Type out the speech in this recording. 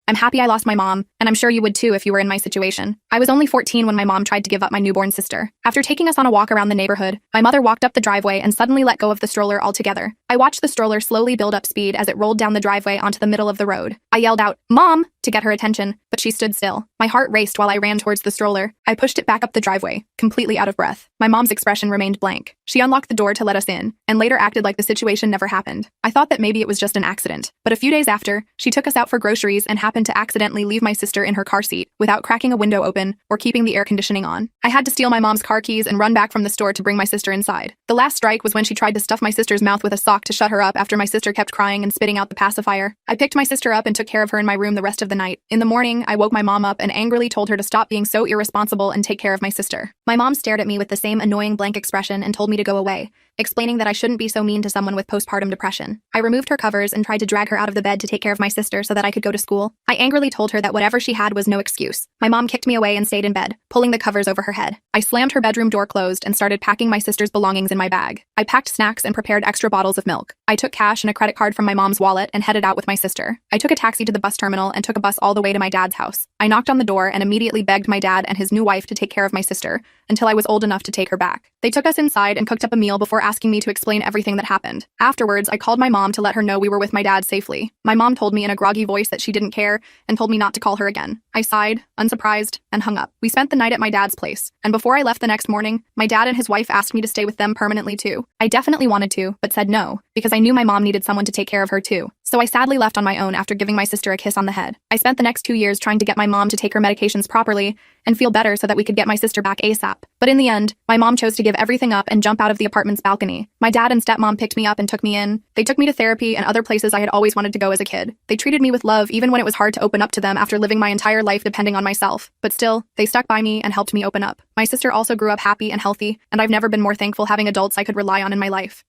I'm happy I lost my mom, and I'm sure you would too if you were in my situation. I was only 14 when my mom tried to give up my newborn sister. After taking us on a walk around the neighborhood, my mother walked up the driveway and suddenly let go of the stroller altogether. I watched the stroller slowly build up speed as it rolled down the driveway onto the middle of the road. I yelled out, "Mom!" to get her attention, but she stood still. My heart raced while I ran towards the stroller. I pushed it back up the driveway, completely out of breath. My mom's expression remained blank. She unlocked the door to let us in, and later acted like the situation never happened. I thought that maybe it was just an accident, but a few days after, she took us out for groceries and happened to accidentally leave my sister in her car seat without cracking a window open or keeping the air conditioning on. I had to steal my mom's car keys and run back from the store to bring my sister inside. The last strike was when she tried to stuff my sister's mouth with a sock to shut her up after my sister kept crying and spitting out the pacifier. I picked my sister up and took care of her in my room the rest of the night. In the morning, I woke my mom up and angrily told her to stop being so irresponsible and take care of my sister. My mom stared at me with the same annoying blank expression and told me to go away, explaining that I shouldn't be so mean to someone with postpartum depression. I removed her covers and tried to drag her out of the bed to take care of my sister so that I could go to school. I angrily told her that whatever she had was no excuse. My mom kicked me away and stayed in bed, pulling the covers over her head. I slammed her bedroom door closed and started packing my sister's belongings in my bag. I packed snacks and prepared extra bottles of milk. I took cash and a credit card from my mom's wallet and headed out with my sister. I took a taxi to the bus terminal and took a bus all the way to my dad's house. I knocked on the door and immediately begged my dad and his new wife to take care of my sister until I was old enough to take her back. They took us inside and cooked up a meal before asking me to explain everything that happened. Afterwards, I called my mom to let her know we were with my dad safely. My mom told me in a groggy voice that she didn't care and told me not to call her again. I sighed, unsurprised, and hung up. We spent the night at my dad's place, and before I left the next morning, my dad and his wife asked me to stay with them permanently too. I definitely wanted to, but said no, because I knew my mom needed someone to take care of her too. So I sadly left on my own after giving my sister a kiss on the head. I spent the next 2 years trying to get my mom to take her medications properly and feel better so that we could get my sister back ASAP. But in the end, my mom chose to give everything up and jump out of the apartment's balcony. My dad and stepmom picked me up and took me in. They took me to therapy and other places I had always wanted to go as a kid. They treated me with love even when it was hard to open up to them after living my entire life depending on myself. But still, they stuck by me and helped me open up. My sister also grew up happy and healthy, and I've never been more thankful having adults I could rely on in my life.